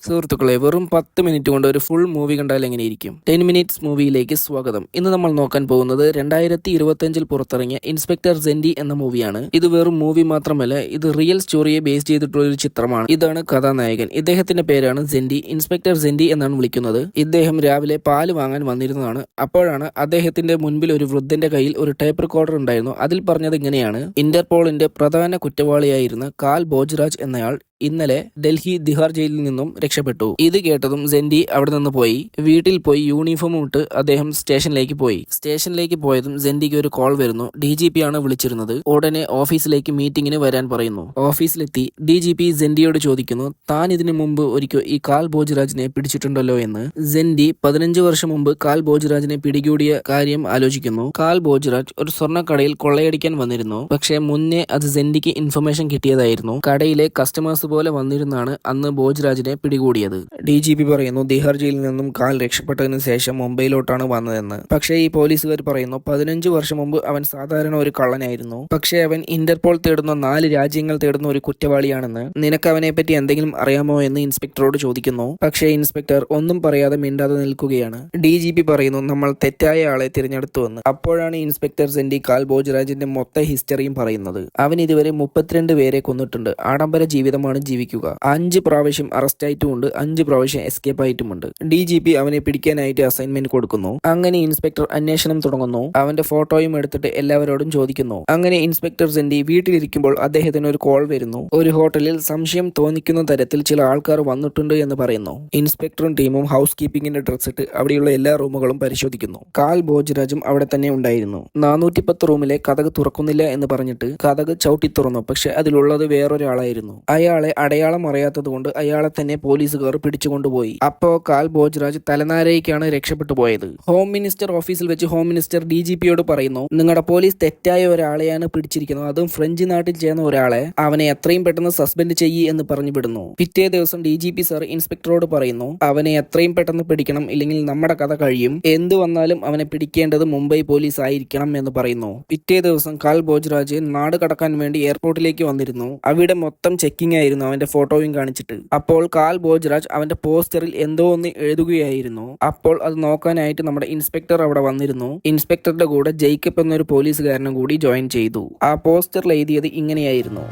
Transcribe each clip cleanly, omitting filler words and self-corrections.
സുഹൃത്തുക്കളെ, വെറും 10 മിനിറ്റ് കൊണ്ട് ഒരു ഫുൾ മൂവി കണ്ടാൽ എങ്ങനെയിരിക്കും? 10 മിനിറ്റ്സ് മൂവിയിലേക്ക് സ്വാഗതം. ഇന്ന് നമ്മൾ നോക്കാൻ പോകുന്നത് 2025 പുറത്തിറങ്ങിയ ഇൻസ്പെക്ടർ സെൻഡി എന്ന മൂവിയാണ്. ഇത് വെറും മൂവി മാത്രമല്ല, ഇത് റിയൽ സ്റ്റോറിയെ ബേസ് ചെയ്തിട്ടുള്ള ഒരു ചിത്രമാണ്. ഇതാണ് കഥാനായകൻ. ഇദ്ദേഹത്തിന്റെ പേരാണ് സെൻഡി. ഇൻസ്പെക്ടർ സെൻഡി എന്നാണ് വിളിക്കുന്നത്. ഇദ്ദേഹം രാവിലെ പാല് വാങ്ങാൻ വന്നിരുന്നതാണ്. അപ്പോഴാണ് അദ്ദേഹത്തിന്റെ മുൻപിൽ ഒരു വൃദ്ധന്റെ കയ്യിൽ ഒരു ടേപ്പ് റെക്കോർഡർ ഉണ്ടായിരുന്നു. അതിൽ പറഞ്ഞത് ഇങ്ങനെയാണ്: ഇന്റർപോളിന്റെ പ്രധാന കുറ്റവാളിയായിരുന്ന കാൽ ബോജ്രാജ് എന്നയാൾ ഇന്നലെ ഡൽഹി തിഹാർ ജയിലിൽ നിന്നും രക്ഷപ്പെട്ടു. ഇത് കേട്ടതും സെൻഡി അവിടെ നിന്ന് പോയി വീട്ടിൽ പോയി യൂണിഫോം ഇട്ട് അദ്ദേഹം സ്റ്റേഷനിലേക്ക് പോയി. സ്റ്റേഷനിലേക്ക് പോയതും സെൻഡിക്ക് ഒരു കോൾ വരുന്നു. DGP ആണ് വിളിച്ചിരുന്നത്. ഉടനെ ഓഫീസിലേക്ക് മീറ്റിംഗിന് വരാൻ പറയുന്നു. ഓഫീസിലെത്തി DGP സെൻഡിയോട് ചോദിക്കുന്നു, താൻ ഇതിനു മുമ്പ് ഒരിക്കൽ ഈ കാൽ ബോജ്രാജിനെ പിടിച്ചിട്ടുണ്ടല്ലോ എന്ന്. സെൻഡി 15 വർഷം മുമ്പ് കാൽ ബോജ്രാജിനെ പിടികൂടിയ കാര്യം ആലോചിക്കുന്നു. കാൽ ബോജ്രാജ് ഒരു സ്വർണ്ണക്കടയിൽ കൊള്ളയടിക്കാൻ വന്നിരുന്നു. പക്ഷേ മുന്നേ അത് സെൻഡിക്ക് ഇൻഫർമേഷൻ കിട്ടിയതായിരുന്നു. കടയിലെ കസ്റ്റമേഴ്സ് പോലെ വന്നിരുന്നാണ് അന്ന് ബോജ്രാജിനെ പിടികൂടിയത്. DGP പറയുന്നു, തിഹാർ ജയിലിൽ നിന്നും കാൽ രക്ഷപ്പെട്ടതിന് ശേഷം മുംബൈയിലോട്ടാണ് വന്നതെന്ന്. പക്ഷേ ഈ പോലീസുകാർ പറയുന്നു, 15 വർഷം മുമ്പ് അവൻ സാധാരണ ഒരു കള്ളനായിരുന്നു. പക്ഷേ അവൻ ഇന്റർപോൾ തേടുന്ന 4 രാജ്യങ്ങൾ തേടുന്ന ഒരു കുറ്റവാളിയാണെന്ന്. നിനക്ക് അവനെ പറ്റി എന്തെങ്കിലും അറിയാമോ എന്ന് ഇൻസ്പെക്ടറോട് ചോദിക്കുന്നു. പക്ഷേ ഇൻസ്പെക്ടർ ഒന്നും പറയാതെ മിണ്ടാതെ നിൽക്കുകയാണ്. DGP പറയുന്നു, നമ്മൾ തെറ്റായ ആളെ തിരഞ്ഞെടുത്തുവെന്ന്. അപ്പോഴാണ് ഇൻസ്പെക്ടർ സെൻഡി കാൽ ബോജ്രാജിന്റെ മൊത്ത ഹിസ്റ്ററിയും പറയുന്നത്. അവൻ ഇതുവരെ 32 പേരെ കൊന്നിട്ടുണ്ട്. ആഡംബര ജീവിതമാണ് ജീവിക്കുക. 5 പ്രാവശ്യം അറസ്റ്റ് ആയിട്ടുമുണ്ട്, 5 പ്രാവശ്യം എസ്കേപ്പ് ആയിട്ടുമുണ്ട്. DGP അവനെ പിടിക്കാനായിട്ട് അസൈൻമെന്റ് കൊടുക്കുന്നു. അങ്ങനെ ഇൻസ്പെക്ടർ അന്വേഷണം തുടങ്ങുന്നു. അവന്റെ ഫോട്ടോയും എടുത്തിട്ട് എല്ലാവരോടും ചോദിക്കുന്നു. അങ്ങനെ ഇൻസ്പെക്ടർ സെൻഡി വീട്ടിലിരിക്കുമ്പോൾ അദ്ദേഹത്തിന് ഒരു കോൾ വരുന്നു. ഒരു ഹോട്ടലിൽ സംശയം തോന്നിക്കുന്ന തരത്തിൽ ചില ആൾക്കാർ വന്നിട്ടുണ്ട് എന്ന് പറയുന്നു. ഇൻസ്പെക്ടറും ടീമും ഹൗസ് കീപ്പിംഗിന്റെ ഡ്രസ് ഇട്ട് അവിടെയുള്ള എല്ലാ റൂമുകളും പരിശോധിക്കുന്നു. കാൽ ബോജ്രാജും അവിടെ തന്നെ ഉണ്ടായിരുന്നു. 410 റൂമിലെ കതക് തുറക്കുന്നില്ല എന്ന് പറഞ്ഞിട്ട് കതക് ചവിട്ടി തുറന്നു. പക്ഷെ അതിലുള്ളത് വേറൊരാളായിരുന്നു. അയാളെ അടയാളം അറിയാത്തത് കൊണ്ട് അയാളെ തന്നെ പോലീസുകാർ പിടിച്ചുകൊണ്ടുപോയി. അപ്പോ കാൽ ബോജ്രാജ് തലനാരയ്ക്കാണ് രക്ഷപ്പെട്ടു പോയത്. ഹോം മിനിസ്റ്റർ ഓഫീസിൽ വെച്ച് ഹോം മിനിസ്റ്റർ DGPയോട് പറയുന്നു, നിങ്ങളുടെ പോലീസ് തെറ്റായ ഒരാളെയാണ് പിടിച്ചിരിക്കുന്നത്, അതും ഫ്രഞ്ച് നാട്ടിൽ ചേർന്ന ഒരാളെ. അവനെ എത്രയും പെട്ടെന്ന് സസ്പെൻഡ് ചെയ്യ് എന്ന് പറഞ്ഞു വിടുന്നു. പിറ്റേ ദിവസം DGP സർ ഇൻസ്പെക്ടറോട് പറയുന്നു, അവനെ എത്രയും പെട്ടെന്ന് പിടിക്കണം, ഇല്ലെങ്കിൽ നമ്മുടെ കഥ കഴിയും. എന്തു വന്നാലും അവനെ പിടിക്കേണ്ടത് മുംബൈ പോലീസ് ആയിരിക്കണം എന്ന് പറയുന്നു. പിറ്റേ ദിവസം കാൽ ബോജ്രാജ് നാട് കടക്കാൻ വേണ്ടി എയർപോർട്ടിലേക്ക് വന്നിരുന്നു. അവിടെ മൊത്തം ചെക്കിംഗ് ആയിരുന്നു, അവന്റെ ഫോട്ടോയും കാണിച്ചിട്ട്. അപ്പോൾ കാൽ ബോജ്രാജ് അവന്റെ പോസ്റ്ററിൽ എന്തോ ഒന്ന് എഴുതുകയായിരുന്നു. അപ്പോൾ അത് നോക്കാനായിട്ട് നമ്മുടെ ഇൻസ്പെക്ടർ അവിടെ വന്നിരുന്നു. ഇൻസ്പെക്ടറുടെ കൂടെ ജേക്കബ് എന്നൊരു പോലീസുകാരനും കൂടി ജോയിൻ ചെയ്തു. ആ പോസ്റ്ററിൽ എഴുതിയത് ഇങ്ങനെയായിരുന്നു: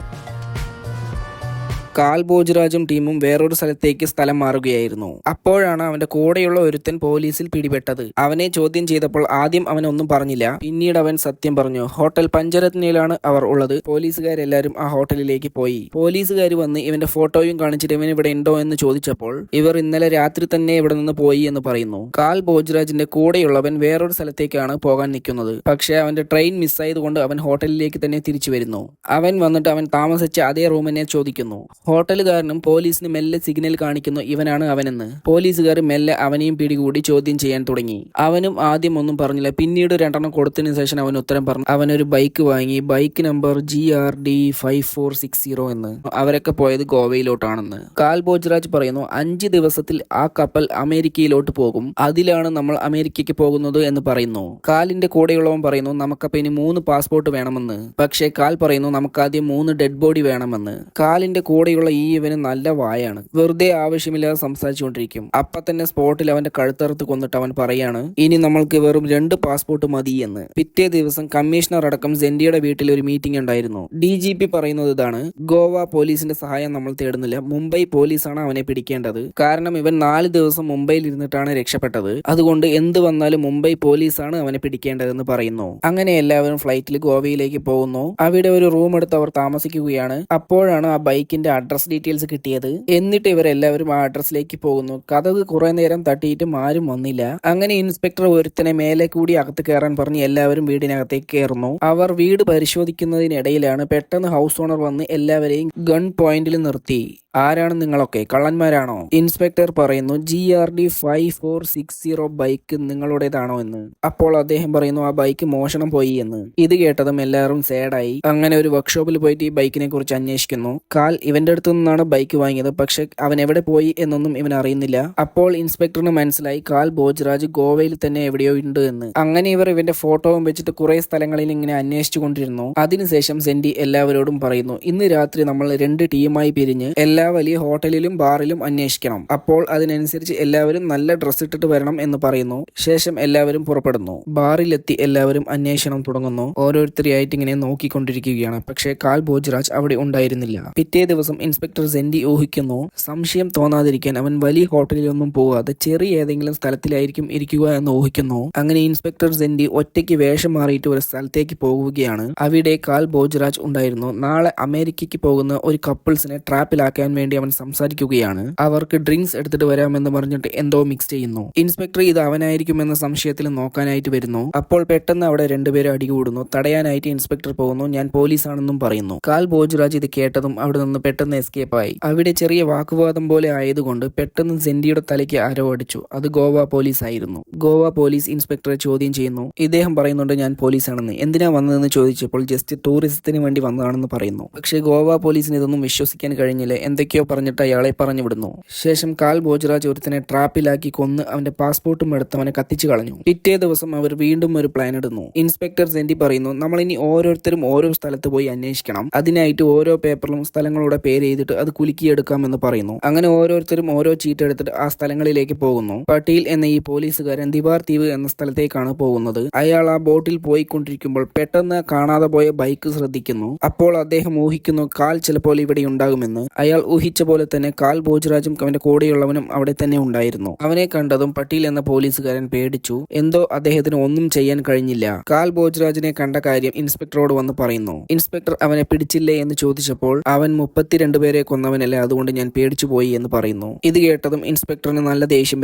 കാൽ ബോജ്രാജും ടീമും വേറൊരു സ്ഥലത്തേക്ക് സ്ഥലം മാറുകയായിരുന്നു. അപ്പോഴാണ് അവന്റെ കൂടെയുള്ള ഒരുത്തൻ പോലീസിൽ പിടിപെട്ടത്. അവനെ ചോദ്യം ചെയ്തപ്പോൾ ആദ്യം അവനൊന്നും പറഞ്ഞില്ല. പിന്നീട് അവൻ സത്യം പറഞ്ഞു. ഹോട്ടൽ പഞ്ചരത്നയിലാണ് അവർ ഉള്ളത്. പോലീസുകാരെല്ലാരും ആ ഹോട്ടലിലേക്ക് പോയി. പോലീസുകാർ വന്ന് ഇവന്റെ ഫോട്ടോയും കാണിച്ചിട്ട് ഇവൻ ഇവിടെ ഉണ്ടോ എന്ന് ചോദിച്ചപ്പോൾ ഇവർ ഇന്നലെ രാത്രി തന്നെ ഇവിടെ നിന്ന് പോയി എന്ന് പറയുന്നു. കാൽ ബോജ്രാജിന്റെ കൂടെയുള്ളവൻ വേറൊരു സ്ഥലത്തേക്കാണ് പോകാൻ നിൽക്കുന്നത്. പക്ഷേ അവന്റെ ട്രെയിൻ മിസ്സായതുകൊണ്ട് അവൻ ഹോട്ടലിലേക്ക് തന്നെ തിരിച്ചു വരുന്നു. അവൻ വന്നിട്ട് അവൻ താമസിച്ച അതേ റൂമിനെ ചോദിക്കുന്നു. ഹോട്ടലുകാരനും പോലീസിന് മെല്ലെ സിഗ്നൽ കാണിക്കുന്നു ഇവനാണ് അവനെന്ന്. പോലീസുകാർ മെല്ലെ അവനെയും പിടികൂടി ചോദ്യം ചെയ്യാൻ തുടങ്ങി. അവനും ആദ്യം ഒന്നും പറഞ്ഞില്ല. പിന്നീട് 2 കൊടുത്തതിന് ശേഷം അവൻ ഉത്തരം പറഞ്ഞു. അവനൊരു ബൈക്ക് വാങ്ങി. ബൈക്ക് നമ്പർ GRD 5460 എന്ന്. അവരൊക്കെ പോയത് ഗോവയിലോട്ടാണെന്ന്. കാൽ ബോജ്രാജ് പറയുന്നു, 5 ദിവസത്തിൽ ആ കപ്പൽ അമേരിക്കയിലോട്ട് പോകും. അതിലാണ് നമ്മൾ അമേരിക്കയ്ക്ക് പോകുന്നത് എന്ന് പറയുന്നു. കാലിന്റെ കൂടെയുള്ളവൻ പറയുന്നു, നമുക്കപ്പോ ഇനി 3 പാസ്പോർട്ട് വേണമെന്ന്. പക്ഷേ കാൽ പറയുന്നു, നമുക്കാദ്യം 3 ഡെഡ് ബോഡി വേണമെന്ന്. കാലിന്റെ കൂടെ ഈ ഇവന് നല്ല വായാണ്. വെറുതെ ആവശ്യമില്ലാതെ സംസാരിച്ചുകൊണ്ടിരിക്കും. അപ്പൊ തന്നെ സ്പോട്ടിൽ അവന്റെ കഴുത്തറുത്ത് കൊന്നിട്ട് അവൻ പറയാണ്, ഇനി നമ്മൾക്ക് വെറും 2 പാസ്പോർട്ട് മതി എന്ന്. പിറ്റേ ദിവസം കമ്മീഷണർ അടക്കം സെൻഡിയുടെ വീട്ടിൽ ഒരു മീറ്റിംഗ് ഉണ്ടായിരുന്നു. DGP പറയുന്നത് ഇതാണ്: ഗോവ പോലീസിന്റെ സഹായം നമ്മൾ തേടുന്നില്ല, മുംബൈ പോലീസാണ് അവനെ പിടിക്കേണ്ടത്. കാരണം ഇവൻ 4 ദിവസം മുംബൈയിൽ ഇരുന്നിട്ടാണ് രക്ഷപ്പെട്ടത്. അതുകൊണ്ട് എന്ത് വന്നാലും മുംബൈ പോലീസാണ് അവനെ പിടിക്കേണ്ടതെന്ന് പറയുന്നു. അങ്ങനെ എല്ലാവരും ഫ്ലൈറ്റിൽ ഗോവയിലേക്ക് പോകുന്നു. അവിടെ ഒരു റൂം എടുത്ത് അവർ താമസിക്കുകയാണ്. അപ്പോഴാണ് ആ ബൈക്കിന്റെ അഡ്രസ് ഡീറ്റെയിൽസ് കിട്ടിയത്. എന്നിട്ട് ഇവരെല്ലാവരും ആ അഡ്രസ്സിലേക്ക് പോകുന്നു. കഥക് കുറെ നേരം തട്ടിയിട്ടും ആരും വന്നില്ല. അങ്ങനെ ഇൻസ്പെക്ടർ ഒരുത്തനെ മേലെ കൂടി അകത്ത് കയറാൻ പറഞ്ഞ് എല്ലാവരും വീടിനകത്തേക്ക് കയറുന്നു. അവർ വീട് പരിശോധിക്കുന്നതിനിടയിലാണ് പെട്ടെന്ന് ഹൗസ് ഓണർ വന്ന് എല്ലാവരെയും ഗൺ പോയിന്റിൽ നിർത്തി. ആരാണ് നിങ്ങളൊക്കെ, കള്ളന്മാരാണോ? ഇൻസ്പെക്ടർ പറയുന്നു, GRD 5460 ബൈക്ക് നിങ്ങളുടേതാണോ എന്ന്. അപ്പോൾ അദ്ദേഹം പറയുന്നു, ആ ബൈക്ക് മോഷണം പോയി എന്ന്. ഇത് കേട്ടതും എല്ലാവരും സാഡായി. അങ്ങനെ ഒരു വർക്ക്ഷോപ്പിൽ പോയിട്ട് ഈ ബൈക്കിനെ കുറിച്ച് അന്വേഷിക്കുന്നു. കാൽ ഇവന്റെ അടുത്തു നിന്നാണ് ബൈക്ക് വാങ്ങിയത്. പക്ഷെ അവൻ എവിടെ പോയി എന്നൊന്നും ഇവൻ അറിയുന്നില്ല. അപ്പോൾ ഇൻസ്പെക്ടറിന് മനസ്സിലായി കാൽ ബോജ്രാജ് ഗോവയിൽ തന്നെ എവിടെയോ ഉണ്ട് എന്ന്. അങ്ങനെ ഇവർ ഇവന്റെ ഫോട്ടോയും വെച്ചിട്ട് കുറെ സ്ഥലങ്ങളിൽ ഇങ്ങനെ അന്വേഷിച്ചു കൊണ്ടിരുന്നു. അതിനുശേഷം സെൻഡി എല്ലാവരോടും പറയുന്നു, ഇന്ന് രാത്രി നമ്മൾ 2 ടീമായി പിരിഞ്ഞ് എല്ലാ വലിയ ഹോട്ടലിലും ബാറിലും അന്വേഷിക്കണം. അപ്പോൾ അതിനനുസരിച്ച് എല്ലാവരും നല്ല ഡ്രസ്സ് ഇട്ടിട്ട് വരണം എന്ന് പറയുന്നു. ശേഷം എല്ലാവരും പുറപ്പെടുന്നു. ബാറിലെത്തി എല്ലാവരും അന്വേഷണം തുടങ്ങുന്നു. ഓരോരുത്തരെയായിട്ട് ഇങ്ങനെ നോക്കിക്കൊണ്ടിരിക്കുകയാണ്. പക്ഷേ കാൽ ഭോജ്രാജ് അവിടെ ഉണ്ടായിരുന്നില്ല. പിറ്റേ ദിവസം ഇൻസ്പെക്ടർ സെൻഡി ഊഹിക്കുന്നു, സംശയം തോന്നാതിരിക്കാൻ അവൻ വലിയ ഹോട്ടലിലൊന്നും പോകാതെ ചെറിയ ഏതെങ്കിലും സ്ഥലത്തിലായിരിക്കും ഇരിക്കുക എന്ന് ഊഹിക്കുന്നു. അങ്ങനെ ഇൻസ്പെക്ടർ സെൻഡി ഒറ്റയ്ക്ക് വേഷം മാറിയിട്ട് ഒരു സ്ഥലത്തേക്ക് പോകുകയാണ്. അവിടെ കാൽ ഭോജ്രാജ് ഉണ്ടായിരുന്നു. നാളെ അമേരിക്കയ്ക്ക് പോകുന്ന ഒരു കപ്പിൾസിനെ ട്രാപ്പിലാക്കാൻ വേണ്ടി അവൻ സംസാരിക്കുകയാണ്. അവർക്ക് ഡ്രിങ്ക്സ് എടുത്തിട്ട് വരാമെന്ന് പറഞ്ഞിട്ട് എന്തോ മിക്സ് ചെയ്യുന്നു. ഇൻസ്പെക്ടർ ഇത് അവനായിരിക്കുമെന്ന സംശയത്തിൽ നോക്കാനായിട്ട് വരുന്നു. അപ്പോൾ പെട്ടെന്ന് അവിടെ രണ്ടുപേരും അടികൂടുന്നു. തടയാനായിട്ട് ഇൻസ്പെക്ടർ പോകുന്നു. ഞാൻ പോലീസാണെന്നും പറയുന്നു. കാൽ ഭോജ്രാജ് ഇത് കേട്ടതും അവിടെ നിന്ന് പെട്ടെന്ന് എസ്കേപ്പായി. അവിടെ ചെറിയ വാക്കുവാദം പോലെ ആയതുകൊണ്ട് പെട്ടെന്ന് സെൻഡിയുടെ തലയ്ക്ക് ആരോ അടിച്ചു. അത് ഗോവ പോലീസ് ആയിരുന്നു. ഗോവ പോലീസ് ഇൻസ്പെക്ടറെ ചോദ്യം ചെയ്യുന്നു. ഇദ്ദേഹം പറയുന്നുണ്ട് ഞാൻ പോലീസാണെന്ന്. എന്തിനാ വന്നതെന്ന് ചോദിച്ചപ്പോൾ ജസ്റ്റ് ടൂറിസത്തിന് വേണ്ടി വന്നതാണെന്ന് പറയുന്നു. പക്ഷേ ഗോവ പോലീസിന് ഇതൊന്നും വിശ്വസിക്കാൻ കഴിഞ്ഞില്ല. എന്തൊക്കെയോ പറഞ്ഞിട്ട് അയാളെ പറഞ്ഞു വിടുന്നു. ശേഷം കാൽ ഭോജ്രാജ് ഒരുത്തനെ ട്രാപ്പിലാക്കി കൊന്ന് അവന്റെ പാസ്പോർട്ടും എടുത്ത് അവനെ കത്തിച്ചു കളഞ്ഞു. പിറ്റേ ദിവസം അവർ വീണ്ടും ഒരു പ്ലാൻ ഇടുന്നു. ഇൻസ്പെക്ടർ സെൻഡി പറയുന്നു, നമ്മളിനി ഓരോരുത്തരും ഓരോ സ്ഥലത്ത് പോയി അന്വേഷിക്കണം. അതിനായിട്ട് ഓരോ പേപ്പറിലും സ്ഥലങ്ങളുടെ പേര് എഴുതിയിട്ട് അത് കുലുക്കിയെടുക്കാമെന്ന് പറയുന്നു. അങ്ങനെ ഓരോരുത്തരും ഓരോ ചീട്ട് എടുത്തിട്ട് ആ സ്ഥലങ്ങളിലേക്ക് പോകുന്നു. പട്ടീൽ എന്ന ഈ പോലീസുകാരൻ ദിവാർ ദ്വീപ് എന്ന സ്ഥലത്തേക്കാണ് പോകുന്നത്. അയാൾ ആ ബോട്ടിൽ പോയിക്കൊണ്ടിരിക്കുമ്പോൾ പെട്ടെന്ന് കാണാതെ പോയ ബൈക്ക് ശ്രദ്ധിക്കുന്നു. അപ്പോൾ അദ്ദേഹം ഊഹിക്കുന്നു കാൽ ചിലപ്പോൾ ഇവിടെ ഉണ്ടാകുമെന്ന്. അയാൾ ഊഹിച്ച പോലെ തന്നെ കാൽ ഭോജ്രാജും അവന്റെ കൂടെയുള്ളവനും അവിടെ തന്നെ ഉണ്ടായിരുന്നു. അവനെ കണ്ടതും പട്ടീൽ എന്ന പോലീസുകാരൻ പേടിച്ചു. എന്തോ അദ്ദേഹത്തിന് ഒന്നും ചെയ്യാൻ കഴിഞ്ഞില്ല. കാൽ ഭോജ്രാജിനെ കണ്ട കാര്യം ഇൻസ്പെക്ടറോട് വന്ന് പറയുന്നു. ഇൻസ്പെക്ടർ അവനെ പിടിച്ചില്ലേ എന്ന് ചോദിച്ചപ്പോൾ അവൻ 32 പേരെ കൊന്നവനല്ലേ, അതുകൊണ്ട് ഞാൻ പേടിച്ചു പോയി എന്ന് പറയുന്നു. ഇത് കേട്ടതും ഇൻസ്പെക്ടറിന് നല്ല ദേഷ്യം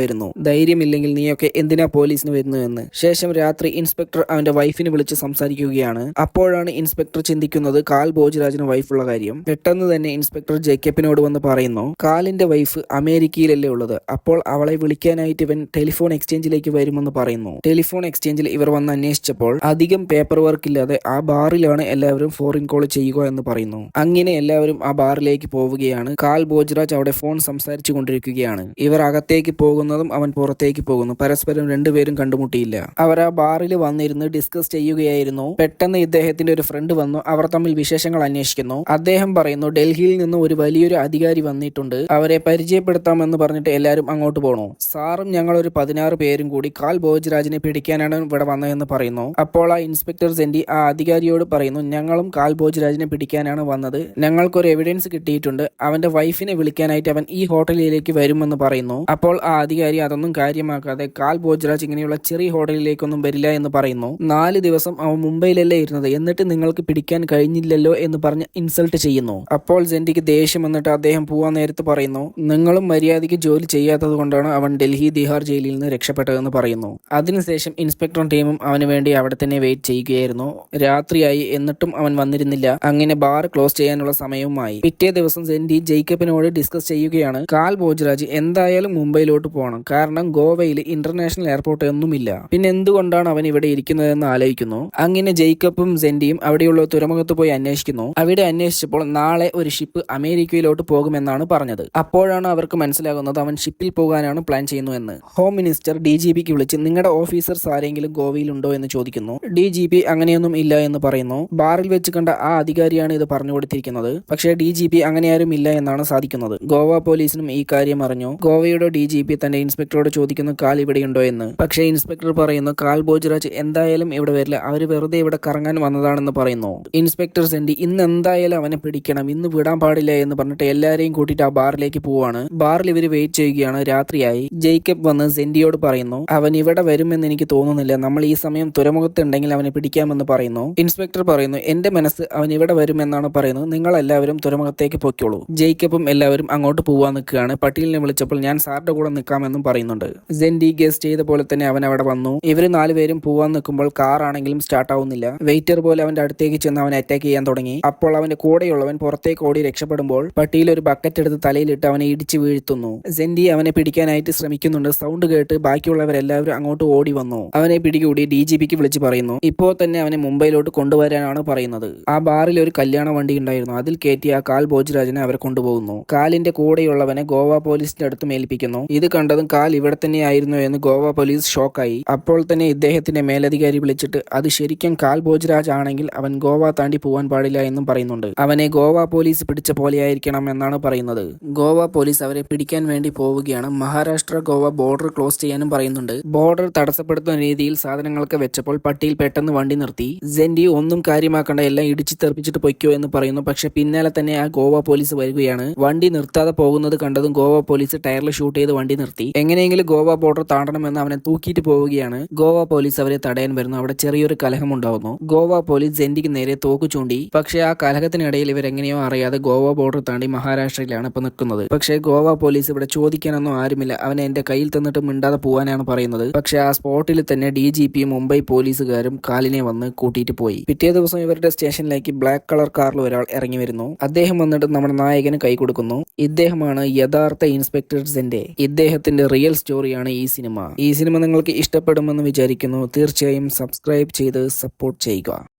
വരുന്നു. ധൈര്യമില്ലെങ്കിൽ നീയൊക്കെ എന്തിനാ പോലീസിന് വരുന്നു എന്ന്. ശേഷം രാത്രി ഇൻസ്പെക്ടർ അവന്റെ വൈഫിനെ വിളിച്ച് സംസാരിക്കുകയാണ്. അപ്പോഴാണ് ഇൻസ്പെക്ടർ ചിന്തിക്കുന്നത് കാൽ ഭോജ്രാജിന് വൈഫുള്ള കാര്യം. പെട്ടെന്ന് തന്നെ ഇൻസ്പെക്ടർ ജേക്കബിനോട് വന്ന് പറയുന്നു, കാലിന്റെ വൈഫ് അമേരിക്കയിലല്ലേ ഉള്ളത്, അപ്പോൾ അവളെ വിളിക്കാനായിട്ട് ഇവൻ ടെലിഫോൺ എക്സ്ചേഞ്ചിലേക്ക് വരുമെന്ന് പറയുന്നു. ടെലിഫോൺ എക്സ്ചേഞ്ചിൽ ഇവർ വന്ന് അന്വേഷിച്ചപ്പോൾ അധികം പേപ്പർ വർക്ക് ഇല്ലാതെ ആ ബാറിലാണ് എല്ലാവരും ഫോറിൻ കോൾ ചെയ്യുക എന്ന് പറയുന്നു. അങ്ങനെ എല്ലാവരും ആ ബാറിലേക്ക് പോവുകയാണ്. കാൽ ഭോജ്രാജ് അവിടെ ഫോൺ സംസാരിച്ചു കൊണ്ടിരിക്കുകയാണ്. ഇവർ അകത്തേക്ക് പോകുന്നതും അവൻ പുറത്തേക്ക് പോകുന്നു. പരസ്പരം രണ്ടുപേരും കണ്ടുമുട്ടിയില്ല. അവർ ആ ബാറിൽ വന്നിരുന്ന് ഡിസ്കസ് ചെയ്യുകയായിരുന്നു. പെട്ടെന്ന് ഇദ്ദേഹത്തിന്റെ ഒരു ഫ്രണ്ട് വന്നു. അവർ തമ്മിൽ വിശേഷങ്ങൾ അന്വേഷിക്കുന്നു. അദ്ദേഹം പറയുന്നു, ഡൽഹിയിൽ നിന്ന് ഒരു വലിയൊരു അധികാരി വന്നിട്ടുണ്ട്, അവരെ പരിചയപ്പെടുത്താമെന്ന് പറഞ്ഞിട്ട് എല്ലാവരും അങ്ങോട്ട് പോണു. സാറും ഞങ്ങൾ ഒരു 16 പേരും കൂടി കാൽ ഭോജ്രാജിനെ പിടിക്കാനാണ് ഇവിടെ വന്നതെന്ന് പറയുന്നു. അപ്പോൾ ആ ഇൻസ്പെക്ടർ സെൻഡി ആ അധികാരിയോട് പറയുന്നു, ഞങ്ങളും കാൽ ഭോജ്രാജിനെ പിടിക്കാനാണ് വന്നത്, ഞങ്ങൾക്കൊരു എവിഡൻസ് കിട്ടിയിട്ടുണ്ട്, അവന്റെ വൈഫിനെ വിളിക്കാനായിട്ട് അവൻ ഈ ഹോട്ടലിലേക്ക് വരുമെന്ന് പറയുന്നു. അപ്പോൾ ആ അധികാരി അതൊന്നും കാര്യമാക്കാതെ കാൽ ഭോജ്രാജ് ഇങ്ങനെയുള്ള ചെറിയ ഹോട്ടലിലേക്കൊന്നും വരില്ല എന്ന് പറയുന്നു. 4 ദിവസം അവൻ മുംബൈയിലല്ലേ ഇരുന്നത്, എന്നിട്ട് നിങ്ങൾക്ക് പിടിക്കാൻ കഴിഞ്ഞില്ലല്ലോ എന്ന് പറഞ്ഞ് ഇൻസൾട്ട് ചെയ്യുന്നു. അപ്പോൾ സെൻഡിക്ക് ദേഷ്യം വന്നിട്ട് അദ്ദേഹം പോവാൻ നേരത്ത് പറയുന്നു, നിങ്ങളും മര്യാദയ്ക്ക് ജോലി ചെയ്യാത്തത് കൊണ്ടാണ് അവൻ ഡൽഹി തിഹാർ ജയിലിൽ നിന്ന് രക്ഷപ്പെട്ടതെന്ന് പറയുന്നു. അതിനുശേഷം ഇൻസ്പെക്ടറും ടീമും അവന് വേണ്ടി അവിടെ തന്നെ വെയിറ്റ് ചെയ്യുകയായിരുന്നു. രാത്രിയായി, എന്നിട്ടും അവൻ വന്നിരുന്നില്ല. അങ്ങനെ ബാർ ക്ലോസ് ചെയ്യാനുള്ള സമയവുമായി. പിറ്റേ ദിവസം സെൻഡി ജേക്കബിനോട് ഡിസ്കസ് ചെയ്യുകയാണ്, കാൽ ഭോജ്രാജ് എന്തായാലും മുംബൈയിലോട്ട് പോകണം, കാരണം ഗോവയിൽ ഇന്റർനാഷണൽ എയർപോർട്ട് ഒന്നുമില്ല, പിന്നെ എന്തുകൊണ്ടാണ് അവൻ ഇവിടെ ഇരിക്കുന്നതെന്ന് ആലോചിക്കുന്നു. അങ്ങനെ ജേക്കബും സെൻഡിയും അവിടെയുള്ള തുറമുഖത്ത് പോയി അന്വേഷിക്കുന്നു. അവിടെ അന്വേഷിച്ചപ്പോൾ നാളെ ഒരു ഷിപ്പ് അമേരിക്കയിലോട്ട് പോകുമെന്നാണ് പറഞ്ഞത്. അപ്പോഴാണ് അവർക്ക് മനസ്സിലാകുന്നത് അവൻ ഷിപ്പിൽ പോകാനാണ് പ്ലാൻ ചെയ്യുന്നു എന്ന്. ഹോം മിനിസ്റ്റർ DGPക്ക് വിളിച്ച് നിങ്ങളുടെ ഓഫീസേഴ്സ് ആരെങ്കിലും ഗോവയിലുണ്ടോ എന്ന് ചോദിക്കുന്നു. DGP അങ്ങനെയൊന്നും ഇല്ല എന്ന് പറയുന്നു. ബാറിൽ വെച്ച് കണ്ട ആ അധികാരിയാണ് ഇത് പറഞ്ഞു കൊടുത്തിരിക്കുന്നത്. പക്ഷേ DGP അങ്ങനെ ആരും ഇല്ല എന്നാണ് സാധിക്കുന്നത്. ഗോവ പോലീസിനും ഈ കാര്യം അറിഞ്ഞു. ഗോവയുടെ DGP തന്റെ ഇൻസ്പെക്ടറോട് ചോദിക്കുന്നു കാൽ ഇവിടെയുണ്ടോ എന്ന്. പക്ഷേ ഇൻസ്പെക്ടർ പറയുന്നു കാൽ ഭോജ്രാജ് എന്തായാലും ഇവിടെ വരില്ല, അവര് വെറുതെ ഇവിടെ കറങ്ങാൻ വന്നതാണെന്ന് പറയുന്നു. ഇൻസ്പെക്ടർ സെൻഡി ഇന്ന് എന്തായാലും അവനെ പിടിക്കണം, ഇന്ന് വിടാൻ പാടില്ല എന്ന് പറഞ്ഞിട്ട് എല്ലാരെയും കൂട്ടിയിട്ട് ആ ബാറിലേക്ക് പോവാണ്. ബാറിൽ ഇവര് വെയിറ്റ് ചെയ്യുകയാണ്. രാത്രിയായി. ജേക്കബ് വന്ന് സെൻഡിയോട് പറയുന്നു, അവൻ ഇവിടെ വരുമെന്ന് എനിക്ക് തോന്നുന്നില്ല, നമ്മൾ ഈ സമയം തുറമുഖത്തുണ്ടെങ്കിൽ അവനെ പിടിക്കാമെന്ന് പറയുന്നു. ഇൻസ്പെക്ടർ പറയുന്നു, എന്റെ മനസ്സ് അവൻ ഇവിടെ വരുമെന്നാണ് പറയുന്നത്, നിങ്ങൾ എല്ലാവരും തുറമുഖത്തേക്ക് പൊയ്ക്കോളൂ. ജേക്കബും എല്ലാവരും അങ്ങോട്ട് പോവാൻ നിൽക്കുകയാണ്. പട്ടീലിനെ വിളിച്ചപ്പോൾ ഞാൻ സാറിന്റെ കൂടെ നിൽക്കാമെന്നും പറയുന്നുണ്ട്. സെൻഡി ഗസ്റ്റ് ചെയ്ത പോലെ തന്നെ അവൻ അവിടെ വന്നു. ഇവര് 4 പേരും പോവാൻ നിൽക്കുമ്പോൾ കാർ ആണെങ്കിലും സ്റ്റാർട്ട് ആവുന്നില്ല. വെയിറ്റർ പോലെ അവന്റെ അടുത്തേക്ക് ചെന്ന് അവനെ അറ്റാക്ക് ചെയ്യാൻ തുടങ്ങി. അപ്പോൾ അവന്റെ കൂടെയുള്ളവൻ പുറത്തേക്ക് ഓടി രക്ഷപ്പെടുമ്പോൾ പട്ടീൽ ഒരു ബക്കറ്റ് എടുത്ത് തലയിലിട്ട് അവനെ ഇടിച്ചു വീഴ്ത്തുന്നു. സെൻഡി അവനെ പിടിക്കാനായിട്ട് ശ്രമിക്കുന്നുണ്ട്. സൗണ്ട് കേട്ട് ബാക്കിയുള്ളവരെല്ലാവരും അങ്ങോട്ട് ഓടി വന്നു. അവനെ പിടികൂടി DGPക്ക് വിളിച്ച് പറയുന്നു, ഇപ്പോൾ തന്നെ അവനെ മുംബൈയിലോട്ട് കൊണ്ടുവരാനാണ് പറയുന്നത്. ആ ബാറിൽ ഒരു കല്യാണ വണ്ടി ഉണ്ടായിരുന്നു, അതിൽ കയറ്റി ആ കാൽ ഭോജ്രാജിനെ അവർ കൊണ്ടുപോകുന്നു. കാലിന്റെ കൂടെയുള്ളവനെ ഗോവ പോലീസിന്റെ അടുത്ത് മേൽപ്പിക്കുന്നു. ഇത് കണ്ടതും കാൽ ഇവിടെ തന്നെയായിരുന്നു എന്ന് ഗോവ പോലീസ് ഷോക്കായി. അപ്പോൾ തന്നെ ഇദ്ദേഹത്തിന്റെ മേലധികാരി വിളിച്ചിട്ട് അത് ശരിക്കും കാൽ ഭോജ്രാജ് ആണെങ്കിൽ അവൻ ഗോവ താണ്ടി പോവാൻ പാടില്ല എന്നും പറയുന്നുണ്ട്. അവനെ ഗോവ പോലീസ് പിടിച്ച പോലെയായിരിക്കണം എന്നാണ് പറയുന്നത്. ഗോവ പോലീസ് അവരെ പിടിക്കാൻ വേണ്ടി പോവുകയാണ്. മഹാരാഷ്ട്ര ഗോവ ബോർഡർ ക്ലോസ് ചെയ്യാനും പറയുന്നുണ്ട്. ബോർഡർ തടസ്സപ്പെടുത്തുന്ന രീതിയിൽ സാധനങ്ങളൊക്കെ വെച്ചപ്പോൾ പട്ടിയിൽ പെട്ടെന്ന് വണ്ടി നിർത്തി. സെൻഡി ഒന്നും കാര്യമാക്കണ്ട, എല്ലാം ഇടിച്ചു തെറിപ്പിച്ചിട്ട് പൊയ്ക്കോ എന്ന് പറയുന്നു. പക്ഷെ പിന്നാലെ തന്നെ ആ ഗോവ പോലീസ് വരികയാണ്. വണ്ടി നിർത്താതെ പോകുന്നത് കണ്ടതും ഗോവ പോലീസ് ടയറിൽ ഷൂട്ട് ചെയ്ത് വണ്ടി നിർത്തി. എങ്ങനെയെങ്കിലും ഗോവ ബോർഡർ താണ്ടണമെന്ന് അവനെ തൂക്കിയിട്ട് പോവുകയാണ്. ഗോവ പോലീസ് അവരെ തടയാൻ വരുന്നു. അവിടെ ചെറിയൊരു കലഹം ഉണ്ടാവുന്നു. ഗോവ പോലീസ് സെൻഡിക്ക് നേരെ തോക്ക് ചൂണ്ടി. പക്ഷേ ആ കലഹത്തിനിടയിൽ ഇവരെങ്ങനെയോ അറിയാതെ ഗോവ ബോർഡർ താണ്ടി മഹാരാഷ്ട്രയിലാണ് ഇപ്പൊ നിൽക്കുന്നത്. പക്ഷേ ഗോവ പോലീസ് ഇവിടെ ചോദിക്കാനൊന്നും ആരുമില്ല. അവനെ എന്റെ കയ്യിൽ തന്നിട്ട് മിണ്ടാതെ പോവാനാണ് പറയുന്നത്. പക്ഷെ ആ സ്പോട്ടിൽ തന്നെ DGP മുംബൈ പോലീസുകാരും കാലിനെ വന്ന് കൂട്ടിയിട്ട് പോയി. പിറ്റേ ദിവസം ഇവരുടെ സ്റ്റേഷനിലേക്ക് ബ്ലാക്ക് കളർ കാറിൽ ഒരാൾ ഇറങ്ങി വരുന്നു. അദ്ദേഹം വന്നിട്ട് നമ്മുടെ നായകന് കൈ കൊടുക്കുന്നു. ഇദ്ദേഹമാണ് യഥാർത്ഥ ഇൻസ്പെക്ടർ സെൻഡെ. ഇദ്ദേഹത്തിന്റെ റിയൽ സ്റ്റോറിയാണ് ഈ സിനിമ. ഈ സിനിമ നിങ്ങൾക്ക് ഇഷ്ടപ്പെടുമെന്ന് വിചാരിക്കുന്നു. തീർച്ചയായും സബ്സ്ക്രൈബ് ചെയ്ത് സപ്പോർട്ട് ചെയ്യുക.